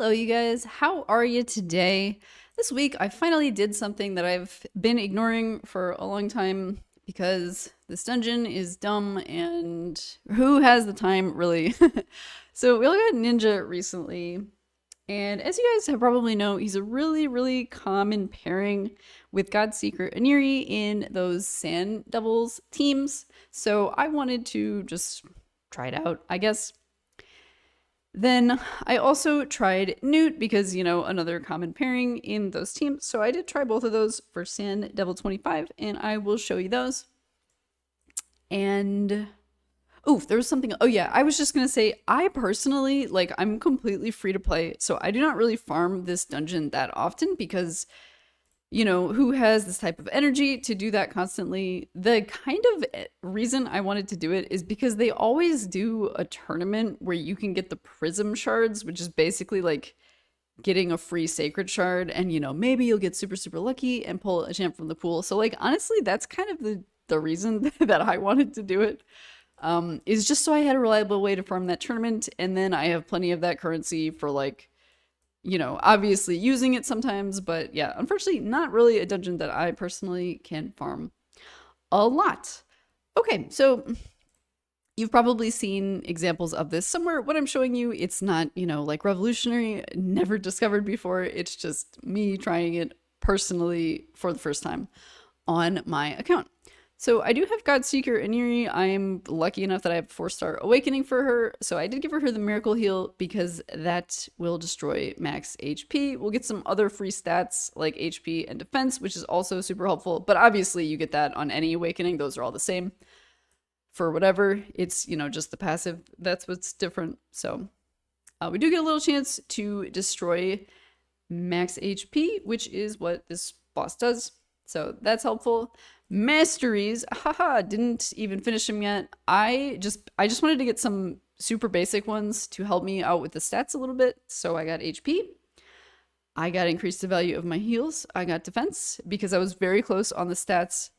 Hello, you guys. How are you today? This week, I finally did something that I've been ignoring for a long time because this dungeon is dumb and who has the time, really? So, we all got Ninja recently, and as you guys have probably know, he's a really common pairing with Godseeker Aniri in those Sand Devils teams. So, I wanted to just try it out, I guess. Then I also tried Gnut because, another common pairing in those teams. So I did try both of those for Sand Devil 25, and I will show you those. And, there was something. Oh, yeah, I was just going to say, I personally, I'm completely free to play. So I do not really farm this dungeon that often because who has this type of energy to do that constantly? The kind of reason I wanted to do it is because they always do a tournament where you can get the prism shards, which is basically like getting a free sacred shard, and maybe you'll get super lucky and pull a champ from the pool. So honestly, that's kind of the reason that I wanted to do it. Is just so I had a reliable way to farm that tournament, and then I have plenty of that currency for obviously using it sometimes, but yeah, unfortunately, not really a dungeon that I personally can farm a lot. Okay, so you've probably seen examples of this somewhere. What I'm showing you, it's not, revolutionary, never discovered before. It's just me trying it personally for the first time on my account. So I do have Godseeker Aniri. I'm lucky enough that I have 4-star awakening for her. So I did give her the miracle heal because that will destroy max HP. We'll get some other free stats like HP and defense, which is also super helpful. But obviously you get that on any awakening. Those are all the same for whatever. It's, just the passive. That's what's different. So we do get a little chance to destroy max HP, which is what this boss does. So that's helpful. Masteries, didn't even finish them yet. I just wanted to get some super basic ones to help me out with the stats a little bit. So I got HP. I got increased the value of my heals. I got defense because I was very close on the stats.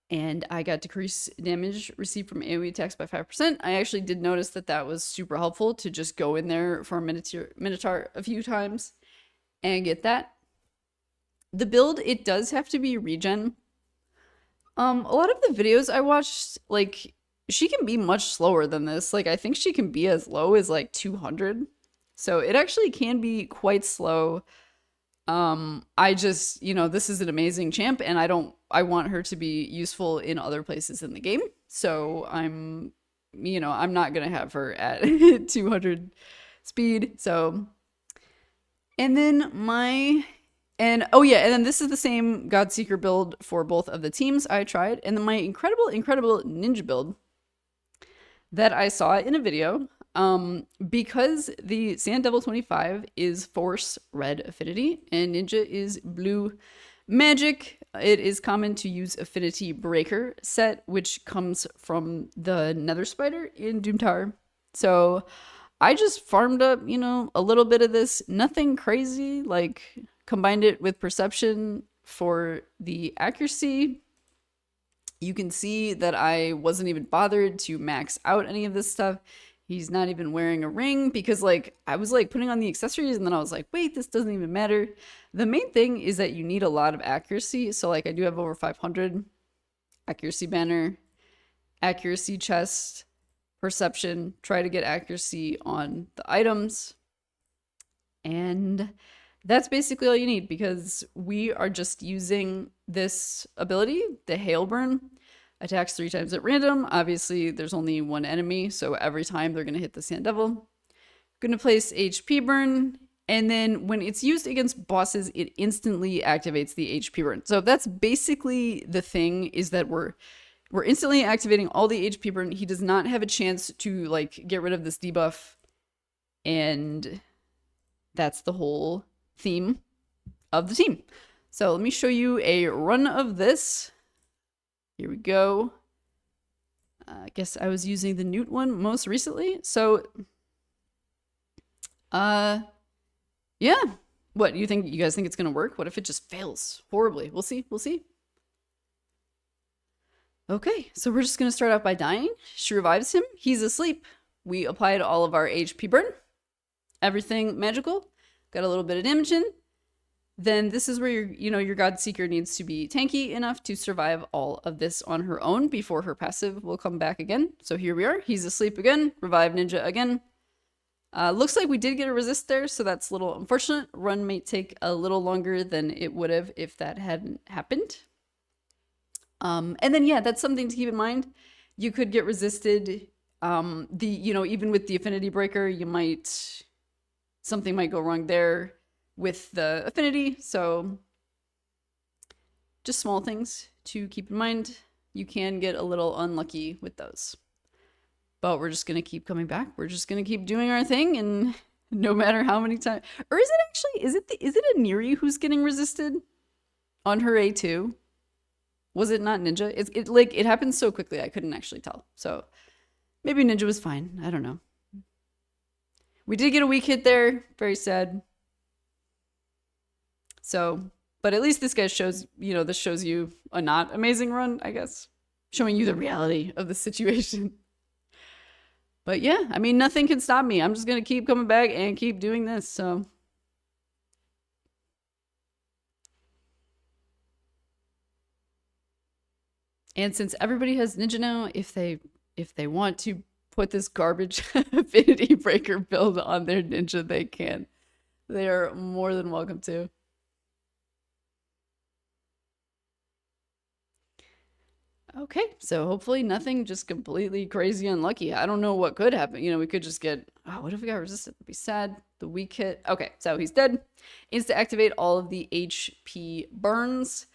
And I got decreased damage received from AoE attacks by 5%. I actually did notice that was super helpful to just go in there for a Minotaur a few times and get that. The build, it does have to be regen. A lot of the videos I watched, she can be much slower than this. I think she can be as low as 200. So it actually can be quite slow. I just, this is an amazing champ, and I want her to be useful in other places in the game. So I'm not gonna have her at 200 speed. So, and then and then this is the same Godseeker build for both of the teams I tried. And then my incredible ninja build that I saw in a video, because the Sand Devil 25 is Force Red Affinity and Ninja is Blue Magic. It is common to use Affinity Breaker set, which comes from the Nether Spider in Doom Tower. So I just farmed up, a little bit of this, nothing crazy, combined it with perception for the accuracy. You can see that I wasn't even bothered to max out any of this stuff. He's not even wearing a ring because I was putting on the accessories, and then I was like, wait, this doesn't even matter. The main thing is that you need a lot of accuracy. So I do have over 500 accuracy banner, accuracy chest, perception, try to get accuracy on the items. And that's basically all you need because we are just using this ability, the Hail Burn. Attacks 3 times at random. Obviously, there's only one enemy, so every time they're going to hit the Sand Devil. Going to place HP Burn, and then when it's used against bosses, it instantly activates the HP Burn. So that's basically the thing, is that we're instantly activating all the HP Burn. He does not have a chance to get rid of this debuff, and that's the whole theme of the team. So let me show you a run of this. Here we go. I guess I was using the Gnut one most recently. So, yeah. What, you guys think it's gonna work? What if it just fails horribly? We'll see. Okay, so we're just gonna start out by dying. She revives him. He's asleep. We applied all of our HP burn. Everything magical. got a little bit of damage in, then this is where your Godseeker needs to be tanky enough to survive all of this on her own before her passive will come back again. So here we are. He's asleep again. Revive Ninja again. Looks like we did get a resist there, so that's a little unfortunate. Run may take a little longer than it would have if that hadn't happened. And then, yeah, that's something to keep in mind. You could get resisted. Even with the affinity breaker, something might go wrong there with the affinity. So just small things to keep in mind. You can get a little unlucky with those. But we're just going to keep coming back. We're just going to keep doing our thing, and no matter how many times. Or is it Aniri who's getting resisted on her A2? Was it not Ninja? It happened so quickly I couldn't actually tell. So maybe Ninja was fine. I don't know. We did get a weak hit there. Very sad. So, but at least this guy shows, this shows you a not amazing run, I guess. Showing you the reality of the situation. But yeah, I mean, nothing can stop me. I'm just going to keep coming back and keep doing this, so. And since everybody has Ninja now, if they want to put this garbage affinity breaker build on their Ninja, they can. They are more than welcome to. Okay, so hopefully nothing just completely crazy unlucky. I don't know what could happen. We could just get, what if we got resisted? That'd be sad. The weak hit. Okay, so he's dead. Insta activate all of the HP burns.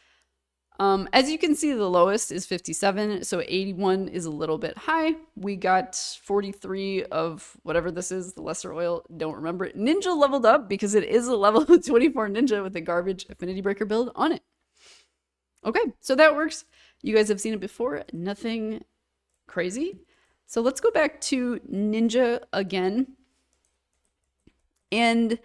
As you can see, the lowest is 57, so 81 is a little bit high. We got 43 of whatever this is, the lesser oil, don't remember it. Ninja leveled up because it is a level 24 Ninja with a garbage affinity breaker build on it. Okay, so that works. You guys have seen it before, nothing crazy. So let's go back to Ninja again. And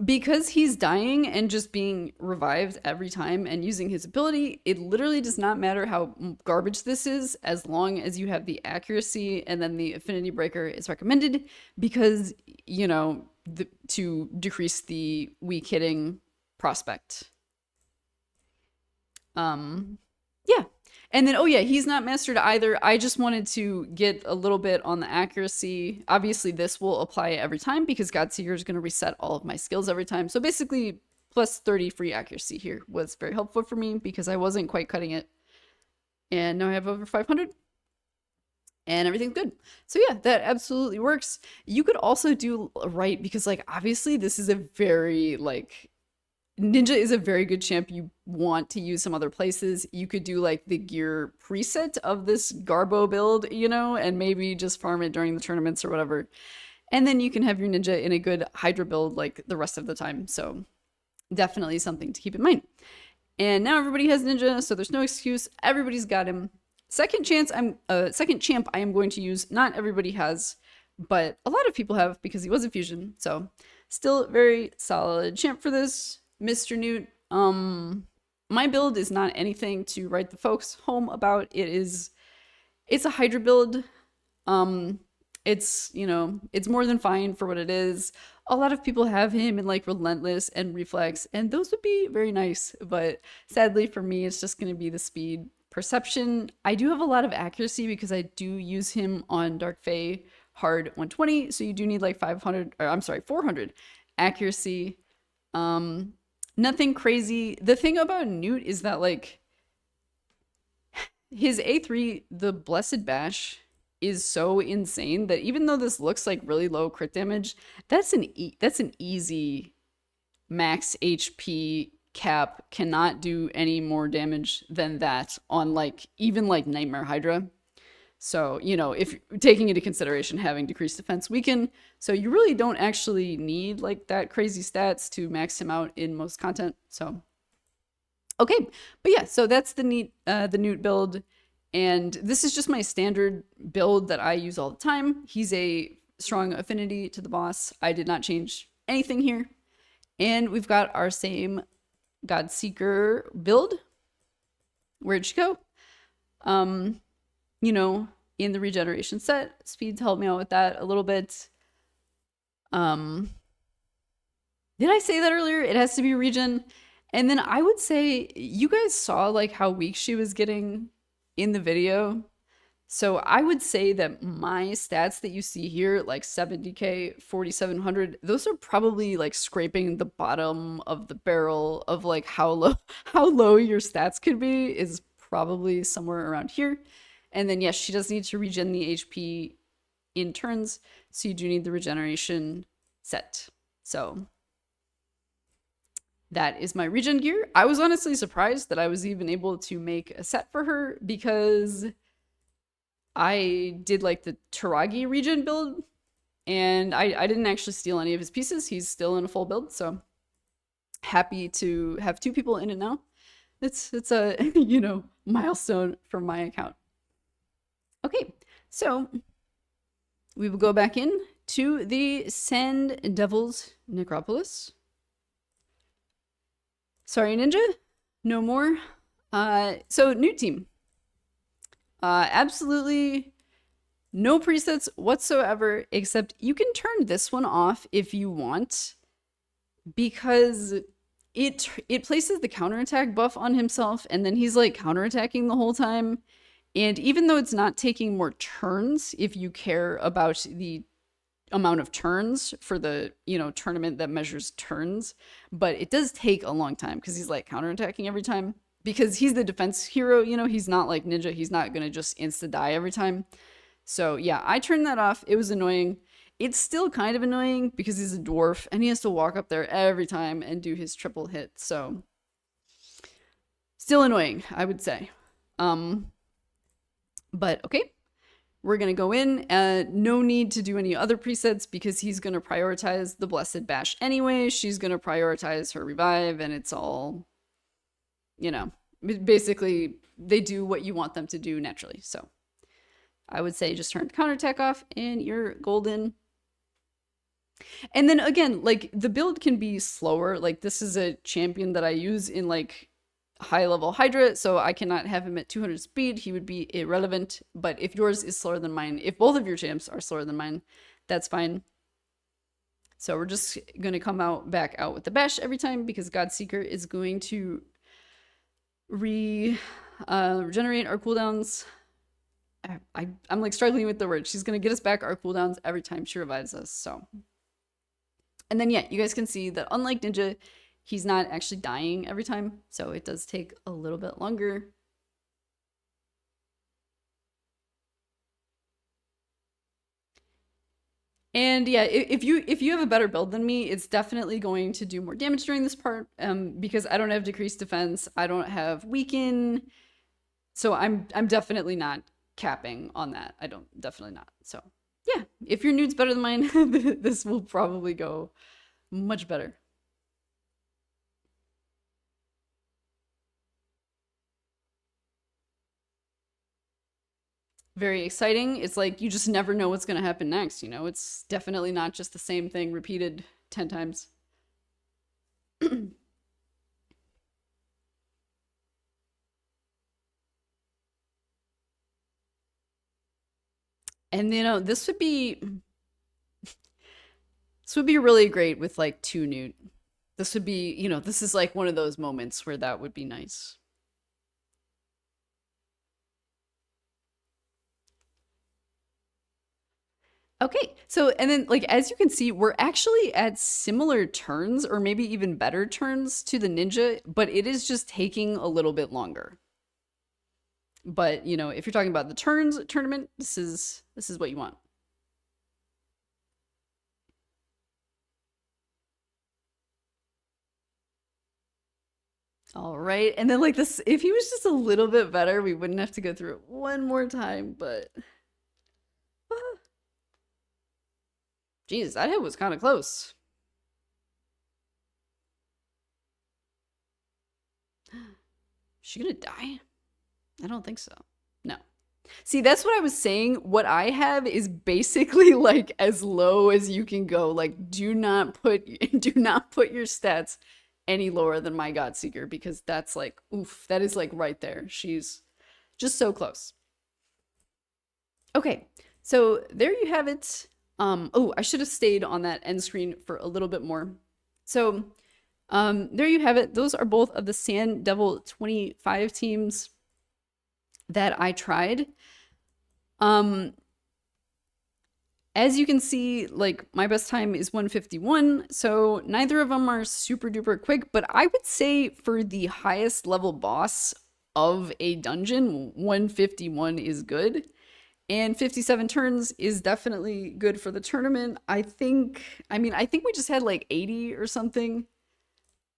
because he's dying and just being revived every time and using his ability, it literally does not matter how garbage this is as long as you have the accuracy, and then the affinity breaker is recommended because, to decrease the weak hitting prospect. Yeah. And then, he's not mastered either. I just wanted to get a little bit on the accuracy. Obviously, this will apply every time because Godseeker is going to reset all of my skills every time. So basically, plus 30 free accuracy here was very helpful for me because I wasn't quite cutting it. And now I have over 500. And everything's good. So yeah, that absolutely works. You could also do right because, obviously, this is a very, Ninja is a very good champ you want to use some other places. You could do the gear preset of this Garbo build, and maybe just farm it during the tournaments or whatever. And then you can have your Ninja in a good Hydra build the rest of the time. So definitely something to keep in mind. And now everybody has Ninja, so there's no excuse. Everybody's got him. Second champ I am going to use. Not everybody has, but a lot of people have because he was a fusion. So still very solid champ for this. Mr. Gnut, my build is not anything to write the folks home about. It's a Hydra build. It's more than fine for what it is. A lot of people have him in Relentless and Reflex, and those would be very nice. But sadly for me, it's just going to be the speed. Perception, I do have a lot of accuracy because I do use him on Dark Fae hard 120. So you do need 400 accuracy. Nothing crazy. The thing about Gnut is that his A3, the Blessed Bash, is so insane that even though this looks like really low crit damage, that's an easy max HP cap. Cannot do any more damage than that on even Nightmare Hydra. So, if taking into consideration having decreased defense weaken, so you really don't actually need that crazy stats to max him out in most content. So, okay, but yeah, so that's the Gnut build, and this is just my standard build that I use all the time. He's a strong affinity to the boss. I did not change anything here, and we've got our same Godseeker build. Where'd she go? In the regeneration set, speeds help me out with that a little bit. Did I say that earlier? It has to be regen. And then I would say you guys saw like how weak she was getting in the video. So I would say that my stats that you see here, like 70k, 4700, those are probably like scraping the bottom of the barrel of like how low how low your stats could be is probably somewhere around here. And then yes, she does need to regen the HP in turns, so you do need the regeneration set. So that is my regen gear. I was honestly surprised that I was even able to make a set for her because I did like the Taragi regen build and I didn't actually steal any of his pieces. He's still in a full build, so happy to have 2 people in it now. It's a, you know, milestone for my account. Okay, so we will go back in to the Sand Devils Necropolis. Sorry, Ninja, no more. So new team. Absolutely no presets whatsoever, except you can turn this one off if you want, because it places the counterattack buff on himself, and then he's like counterattacking the whole time. And even though it's not taking more turns, if you care about the amount of turns for the, you know, tournament that measures turns, but it does take a long time because he's like counterattacking every time. Because he's the defense hero, you know, he's not like Ninja. He's not going to just insta-die every time. So yeah, I turned that off. It was annoying. It's still kind of annoying because he's a dwarf and he has to walk up there every time and do his triple hit. So still annoying, I would say. But okay, we're going to go in. No need to do any other presets because he's going to prioritize the Blessed Bash anyway. She's going to prioritize her revive, and it's all, you know, basically they do what you want them to do naturally. So I would say just turn counterattack off and you're golden. And then again, like the build can be slower. Like this is a champion that I use in like high level Hydra, so I cannot have him at 200 speed. He would be irrelevant. But if yours is slower than mine, if both of your champs are slower than mine, that's fine. So we're just going to come back out with the bash every time because Godseeker is going to regenerate our cooldowns. I'm like struggling with the word. She's going to get us back our cooldowns every time she revives us. So, and then yeah, you guys can see that unlike Ninja, he's not actually dying every time. So it does take a little bit longer. And yeah, if you have a better build than me, it's definitely going to do more damage during this part, because I don't have decreased defense, I don't have weaken, so I'm definitely not capping on that. I don't, definitely not. So yeah, if your nude's better than mine, this will probably go much better. Very exciting. It's like you just never know what's going to happen next, you know? It's definitely not just the same thing repeated 10 times. And you know, this would be really great with like 2 Gnut. This would be, you know, this is like one of those moments where that would be nice. Okay, so and then like as you can see, we're actually at similar turns or maybe even better turns to the Ninja, but it is just taking a little bit longer. But, you know, if you're talking about the turns tournament, this is what you want. All right, and then like this, if he was just a little bit better, we wouldn't have to go through it one more time, but Jesus, that hit was kind of close. Is she gonna die? I don't think so. No. See, that's what I was saying. What I have is basically like as low as you can go. Like, do not put your stats any lower than my Godseeker because that's like, oof, that is like right there. She's just so close. Okay, so there you have it. Oh, I should have stayed on that end screen for a little bit more. So there you have it. Those are both of the Sand Devil 25 teams that I tried. As you can see, like my best time is 151, so neither of them are super duper quick, but I would say for the highest level boss of a dungeon, 151 is good. And 57 turns is definitely good for the tournament. I think we just had like 80 or something.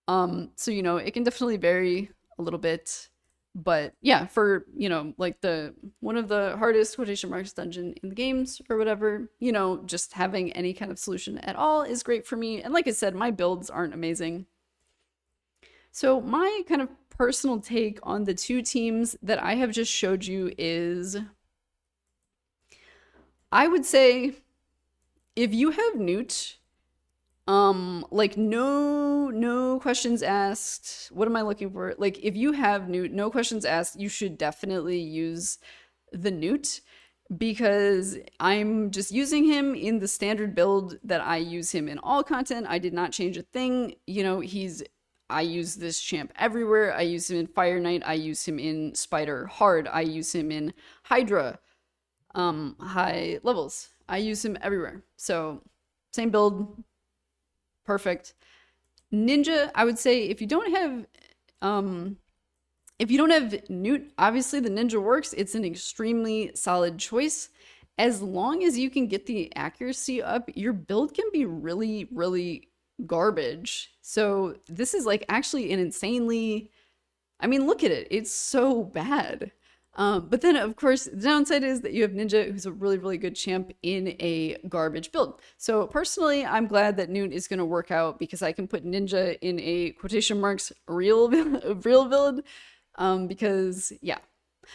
So it can definitely vary a little bit. But yeah, for, like one of the hardest quotation marks dungeon in the games or whatever, just having any kind of solution at all is great for me. And like I said, my builds aren't amazing. So my kind of personal take on the two teams that I have just showed you is, I would say if you have Gnut, like no questions asked. What am I looking for? Like if you have Gnut, no questions asked, you should definitely use the Gnut, because I'm just using him in the standard build that I use him in all content. I did not change a thing. I use this champ everywhere. I use him in Fire Knight. I use him in Spider Hard. I use him in Hydra, high levels. I use him everywhere. So same build, perfect. Ninja, I would say if you don't have Gnut, obviously the Ninja works. It's an extremely solid choice. As long as you can get the accuracy up, your build can be really, really garbage. So this is like actually an insanely, look at it. It's so bad. But then, of course, the downside is that you have Ninja, who's a really, really good champ in a garbage build. So personally, I'm glad that Gnut is going to work out, because I can put Ninja in a quotation marks real build. Because, yeah.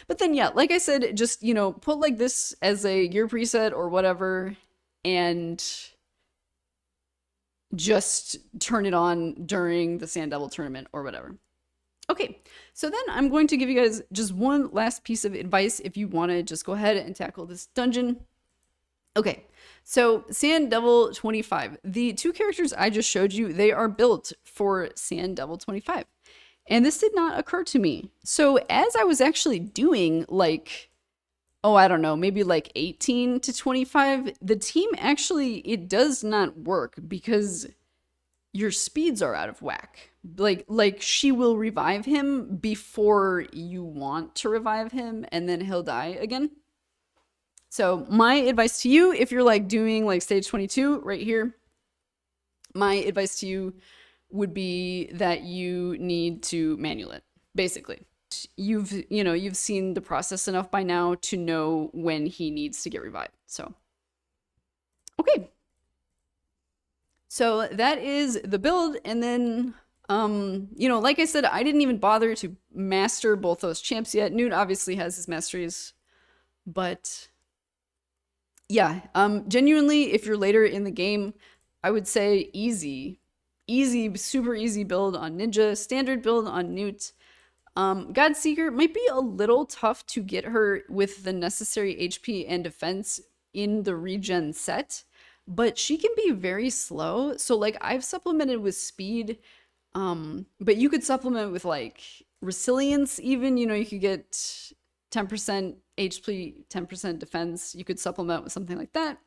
But then, yeah, like I said, just, put like this as a gear preset or whatever, and just turn it on during the Sand Devil tournament or whatever. Okay, so then I'm going to give you guys just one last piece of advice if you want to just go ahead and tackle this dungeon. Okay, so Sand Devil 25. The two characters I just showed you, they are built for Sand Devil 25. And this did not occur to me. So as I was actually doing like, I don't know, maybe like 18 to 25, the team actually, it does not work because your speeds are out of whack. Like she will revive him before you want to revive him, and then he'll die again. So my advice to you, if you're like doing like stage 22 right here, my advice to you would be that you need to manual it, basically. You've seen the process enough by now to know when he needs to get revived. So, okay. So that is the build. And then, like I said, I didn't even bother to master both those champs yet. Gnut obviously has his masteries, but yeah, genuinely, if you're later in the game, I would say easy, super easy build on Ninja, standard build on Gnut. Godseeker might be a little tough to get her with the necessary HP and defense in the regen set, but she can be very slow. So like I've supplemented with speed, but you could supplement with like resilience even, you could get 10% HP, 10% defense. You could supplement with something like that.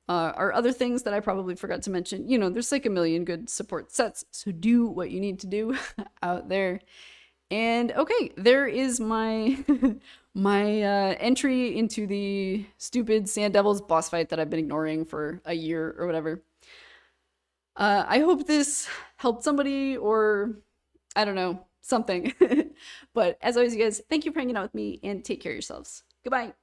Are other things that I probably forgot to mention. There's like a million good support sets, so do what you need to do out there. And okay, there is my my entry into the stupid Sand Devils boss fight that I've been ignoring for a year or whatever. I hope this helped somebody, or I don't know, something. But as always, you guys, thank you for hanging out with me, and take care of yourselves. Goodbye.